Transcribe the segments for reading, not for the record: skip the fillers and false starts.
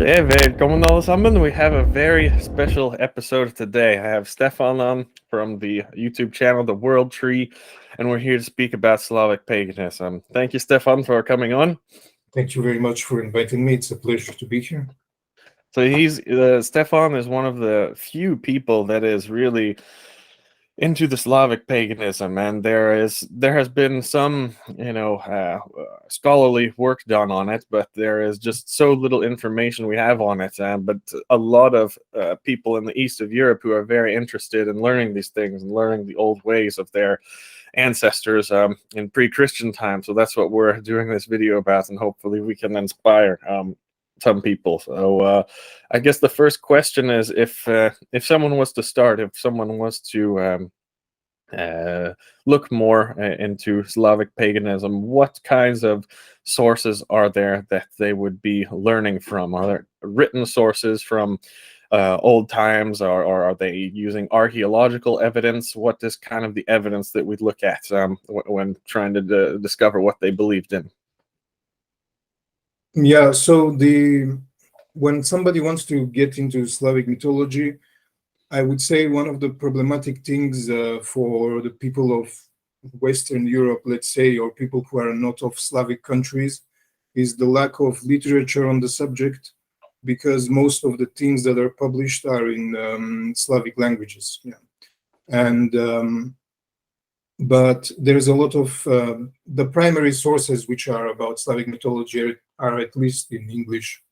Okay, välkommen allesammans. We have a very special episode today. I have Stefan on from the YouTube channel, The World Tree, and we're here to speak about Slavic paganism. Thank you, Stefan, for coming on. Thank you very much for inviting me. It's a pleasure to be here. So Stefan is one of the few people that is really into the Slavic paganism, and there has been some scholarly work done on it, but there is just so little information we have on it. But a lot of people in the east of Europe who are very interested in learning these things and learning the old ways of their ancestors in pre-Christian times. So that's what we're doing this video about, and hopefully we can inspire some people. So I guess the first question is, if someone was to start, if someone was to look more into Slavic paganism, what kinds of sources are there that they would be learning from? Are there written sources from old times, or are they using archaeological evidence? What is kind of the evidence that we'd look at when trying to discover what they believed in? Yeah, so when somebody wants to get into Slavic mythology, I would say one of the problematic things for the people of Western Europe, let's say, or people who are not of Slavic countries, is the lack of literature on the subject, because most of the things that are published are in Slavic languages. Yeah. And but there's a lot of the primary sources which are about Slavic mythology are at least in English,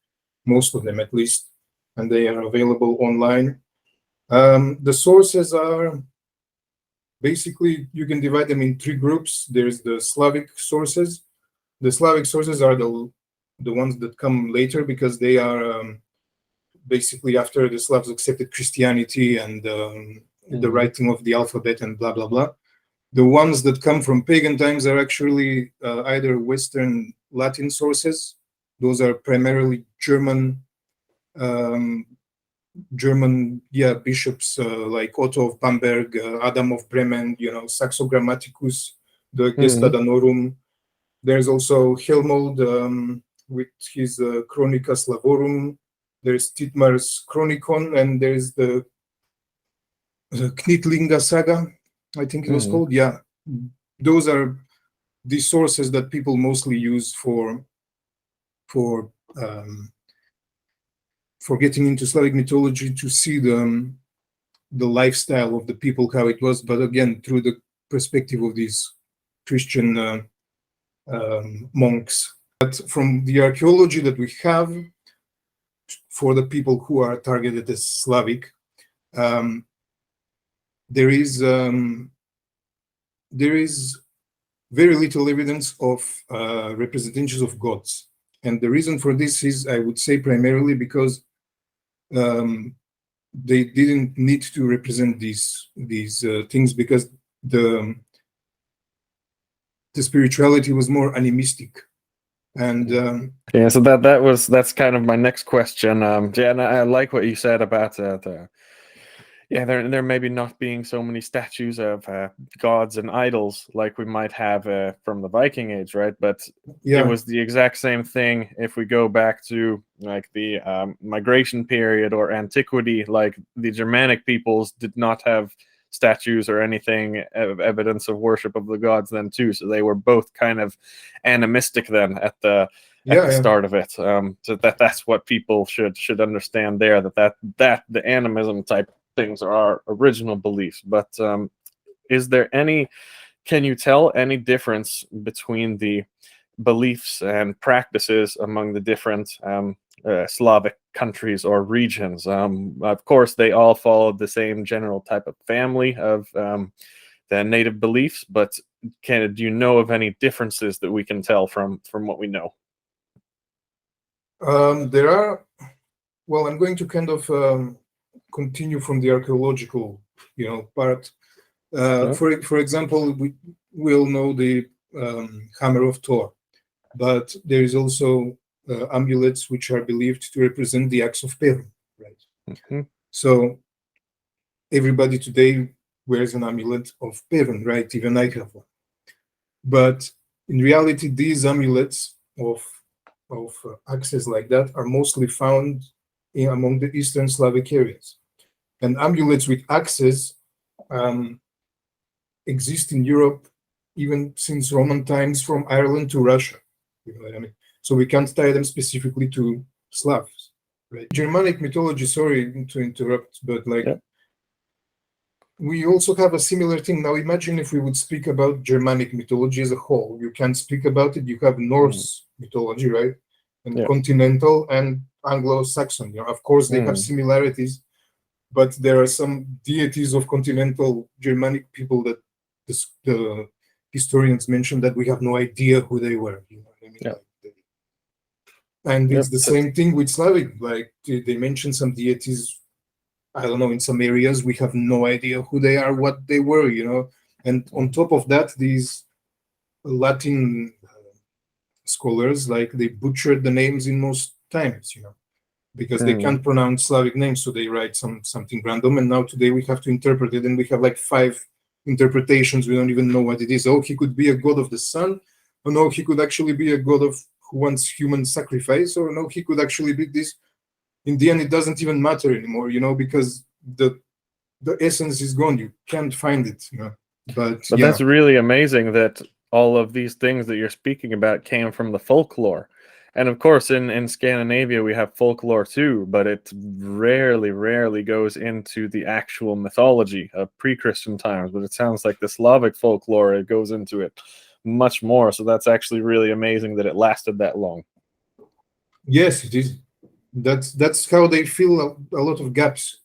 most of them at least, and they are available online. The sources are basically, you can divide them in three groups. There's the Slavic sources. The Slavic sources are the ones that come later, because they are basically after the Slavs accepted Christianity and the writing of the alphabet and blah, blah, blah. The ones that come from pagan times are actually either Western Latin sources. Those are primarily German bishops like Otto of Bamberg, Adam of Bremen, Saxo Grammaticus, the Gesta Danorum. There's also Helmold with his Chronica Slavorum. There's Titmar's Chronicon, and there's the Knitlinga Saga, I think it was called. Yeah, those are the sources that people mostly use for getting into Slavic mythology, to see the lifestyle of the people, how it was, but again through the perspective of these Christian monks. But from the archaeology that we have for the people who are targeted as Slavic, there is very little evidence of representations of gods. And the reason for this is, I would say, primarily because they didn't need to represent these things, because the spirituality was more animistic. And so that's kind of my next question. And I like what you said about there maybe not being so many statues of gods and idols like we might have from the Viking Age, right? But it was the exact same thing if we go back to like the migration period or antiquity. Like the Germanic peoples did not have statues or anything of evidence of worship of the gods then too. So they were both kind of animistic then at the start of it. So that's what people should understand there, that the animism type things are our original beliefs. But can you tell any difference between the beliefs and practices among the different Slavic countries or regions? Of course, they all followed the same general type of family of the native beliefs, but do you know of any differences that we can tell from what we know? There are. Well, I'm going to kind of continue from the archaeological, part. For example, we all know the hammer of Thor, but there is also amulets which are believed to represent the axe of Perun, right? So everybody today wears an amulet of Perun, right? Even I have one. But in reality, these amulets of axes like that are mostly found among the Eastern Slavic areas. And amulets with axes exist in Europe even since Roman times, from Ireland to Russia. You know what I mean? So we can't tie them specifically to Slavs. Right? Germanic mythology, sorry to interrupt, but like we also have a similar thing. Now imagine if we would speak about Germanic mythology as a whole. You can't speak about it. You have Norse mythology, right? And continental and Anglo-Saxon. You know, of course, they have similarities, but there are some deities of continental Germanic people that the historians mention that we have no idea who they were. You know what I mean? Like and it's the same thing with Slavic. Like they mention some deities, I don't know, in some areas we have no idea who they are, what they were, you know. And on top of that, these Latin scholars, like, they butchered the names in most times, you know, because they can't pronounce Slavic names, so they write something random. And now today we have to interpret it, and we have like 5 interpretations. We don't even know what it is. Oh, he could be a god of the sun. Oh no, he could actually be a god of who wants human sacrifice. Or no, he could actually be this. In the end, it doesn't even matter anymore, you know, because the essence is gone. You can't find it, you know. But that's really amazing that all of these things that you're speaking about came from the folklore. And of course, in Scandinavia, we have folklore too, but it rarely goes into the actual mythology of pre-Christian times. But it sounds like the Slavic folklore, it goes into it much more. So that's actually really amazing that it lasted that long. Yes, it is. That's how they fill a lot of gaps.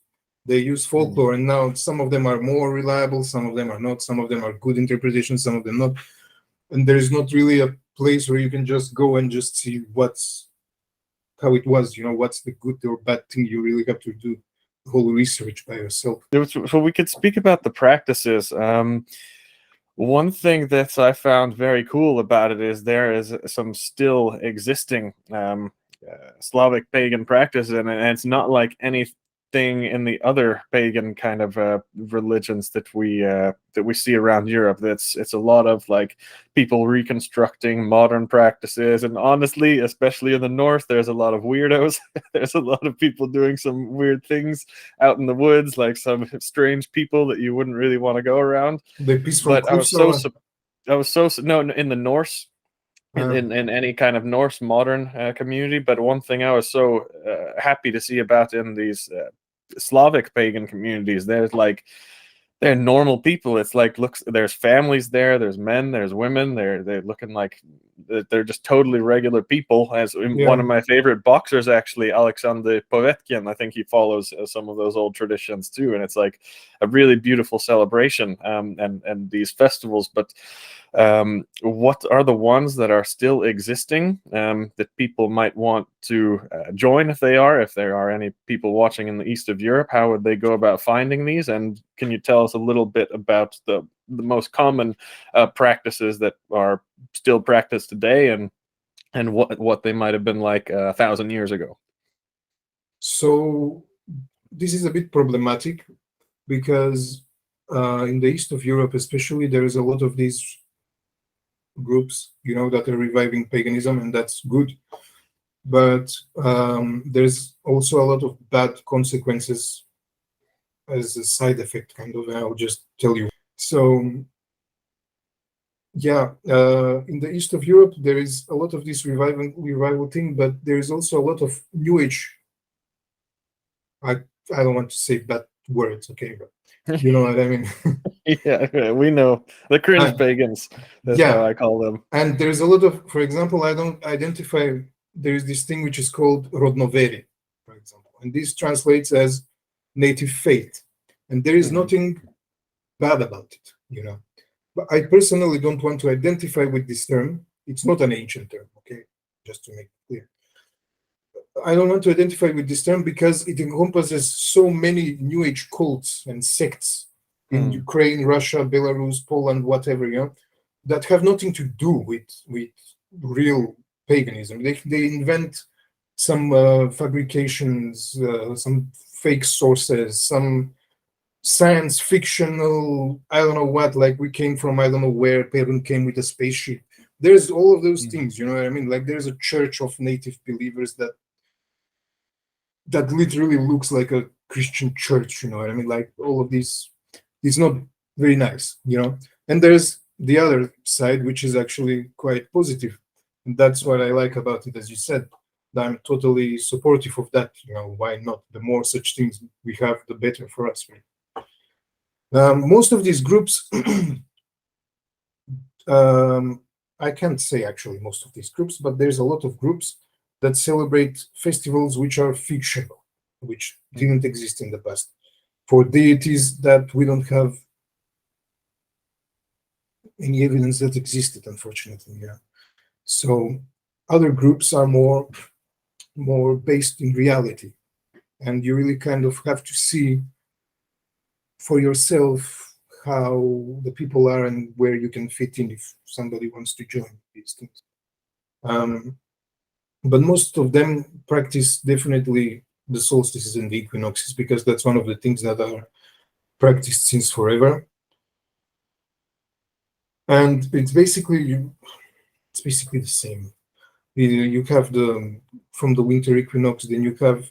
They use folklore, and now some of them are more reliable, some of them are not, some of them are good interpretations, some of them not. And there is not really a place where you can just go and just see how it was, you know, what's the good or bad thing. You really have to do the whole research by yourself. So we could speak about the practices. One thing that I found very cool about it is there is some still existing Slavic pagan practice, and it's not like anything in the other pagan kind of religions that we see around Europe. It's a lot of like people reconstructing modern practices, and honestly, especially in the north, there's a lot of weirdos. There's a lot of people doing some weird things out in the woods, like some strange people that you wouldn't really want to go around. But I was so no, in the Norse. In any kind of Norse modern community. But one thing I was so happy to see about in these Slavic pagan communities, they're normal people. It's like, there's families there, there's men, there's women, they're looking like they're just totally regular people. As one of my favorite boxers, actually, Alexander Povetkin, I think he follows some of those old traditions too, and it's like a really beautiful celebration and these festivals. But what are the ones that are still existing that people might want to join if there are any people watching in the east of Europe? How would they go about finding these? And can you tell us a little bit about the most common practices that are still practiced today, and what they might have been like 1,000 years ago? So this is a bit problematic because in the east of Europe especially, there is a lot of these groups, you know, that are reviving paganism, and that's good. But there's also a lot of bad consequences as a side effect, kind of, and I'll just tell you. So in the east of Europe, there is a lot of this revival thing, but there is also a lot of New Age. I don't want to say bad words, okay, but you know what I mean. Yeah, we know the cringe pagans. That's how I call them. And there's a lot of, for example, I don't identify. There is this thing which is called Rodnoverie, for example, and this translates as native faith, and there is nothing bad about it, you know. But I personally don't want to identify with this term. It's not an ancient term, okay, just to make it clear. I don't want to identify with this term because it encompasses so many New Age cults and sects in Ukraine, Russia, Belarus, Poland, whatever, you know, that have nothing to do with real paganism. They invent some fabrications, some fake sources, some science fictional, I don't know what, like we came from I don't know where, Perun came with a spaceship. there's all of those things, you know what I mean? Like there's a church of native believers that literally looks like a Christian church, you know what I mean? Like all of these, it's not very nice, you know? And there's the other side, which is actually quite positive. And that's what I like about it, as you said. I'm totally supportive of that, you know, why not? The more such things we have, the better for us, right? Most of these groups, I can't say actually most of these groups, but there's a lot of groups that celebrate festivals which are fictional, which didn't exist in the past, for deities that we don't have any evidence that existed, unfortunately. Yeah. So other groups are more based in reality, and you really kind of have to see for yourself how the people are and where you can fit in if somebody wants to join these things. But most of them practice definitely the solstices and the equinoxes, because that's one of the things that are practiced since forever. And it's basically the same. You have from the winter equinox, then you have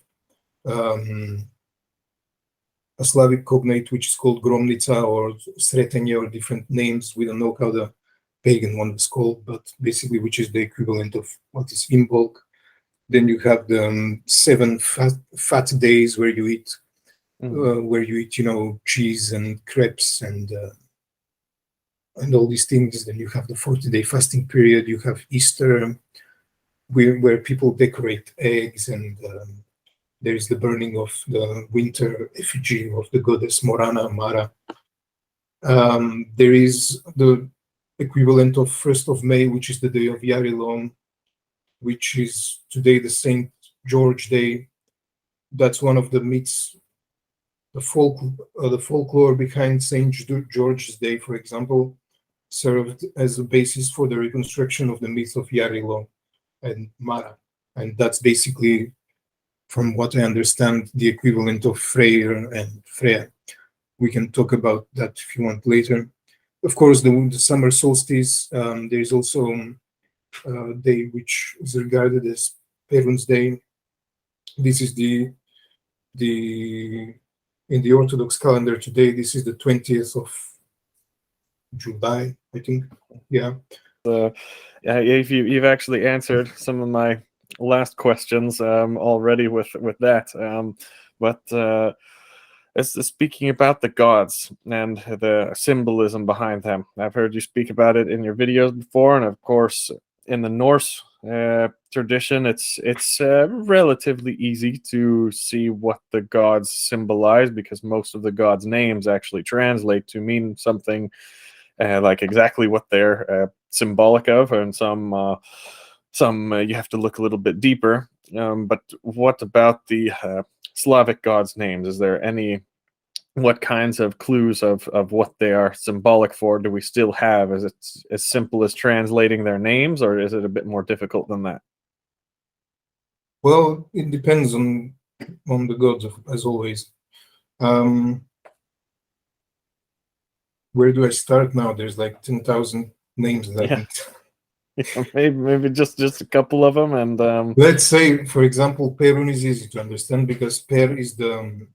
a Slavic cognate which is called Gromnica or Sretanje, or different names. We don't know how the pagan one is called, but basically which is the equivalent of what is Imbolc. Then you have the 7 fat days where you eat, you know, cheese and crepes and all these things. Then you have the 40-day fasting period. You have Easter, where people decorate eggs, and there is the burning of the winter effigy of the goddess Morana Mara. There is the equivalent of 1st of May, which is the day of Yarilom, which is today the Saint George Day. That's one of the myths, the folklore behind Saint George's Day, for example, served as a basis for the reconstruction of the myth of Yarilom and Mara. And that's basically, from what I understand, the equivalent of Freyr and Freya. We can talk about that if you want later. Of course, the summer solstice, there is also a day which is regarded as Perun's Day. This is in the Orthodox calendar today, this is the 20th of July, I think. Yeah. Yeah, you've actually answered some of my last questions already with that. But speaking about the gods and the symbolism behind them, I've heard you speak about it in your videos before, and of course in the Norse tradition, it's relatively easy to see what the gods symbolize, because most of the gods' names actually translate to mean something like exactly what they're symbolic of, and some you have to look a little bit deeper. But what about the Slavic gods' names? Is there what kinds of clues of what they are symbolic for do we still have? Is it as simple as translating their names, or is it a bit more difficult than that? Well, it depends on the gods, as always. Where do I start now? There's like 10,000 names that I think. maybe just a couple of them, and let's say, for example, Perun is easy to understand, because Per is the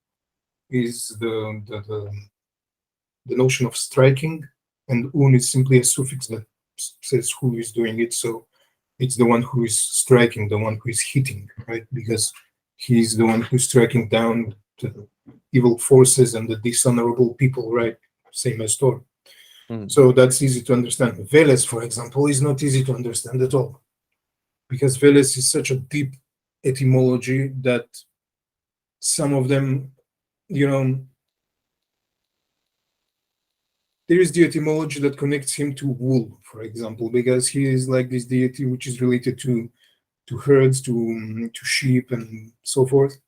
notion of striking, and Un is simply a suffix that says who is doing it. So it's the one who is striking, the one who is hitting, right? Because he's the one who's striking down the evil forces and the dishonorable people, right? Same as Thor. So that's easy to understand. Veles, for example, is not easy to understand at all, because Veles is such a deep etymology that some of them, you know, there is the etymology that connects him to wool, for example, because he is like this deity which is related to herds, to sheep, and so forth.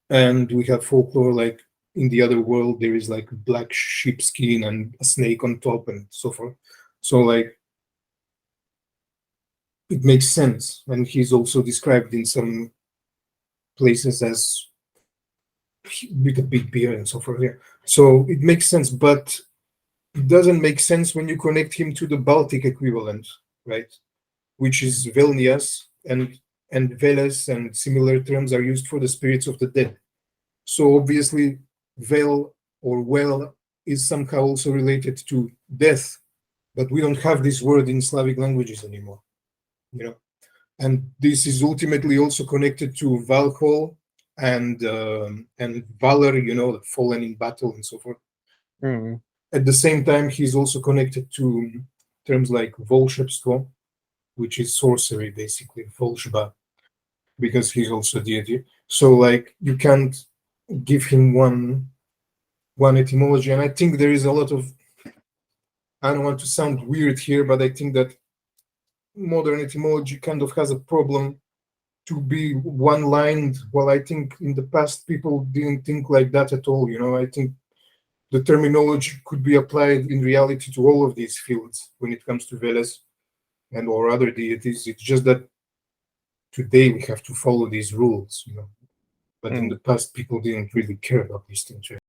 And we have folklore like in the other world, there is like black sheepskin and a snake on top and so forth. So like, it makes sense. And he's also described in some places as with a big beard and so forth. Yeah. So it makes sense. But it doesn't make sense when you connect him to the Baltic equivalent, right? Which is Velnias, and Veles and similar terms are used for the spirits of the dead. So obviously, Vel or well is somehow also related to death, but we don't have this word in Slavic languages anymore, you know. And this is ultimately also connected to Valhall and Valor, you know, the fallen in battle and so forth. Mm. At the same time, he's also connected to terms like Volshebstvo, which is sorcery, basically, Volshba, because he's also a deity. So, like, you can't give him one etymology. And I think there is a lot of, I don't want to sound weird here, but I think that modern etymology kind of has a problem to be one-lined. Well, I think in the past people didn't think like that at all. You know, I think the terminology could be applied in reality to all of these fields when it comes to Veles and or other deities. It's just that today we have to follow these rules, you know. But in the past, people didn't really care about these things, right?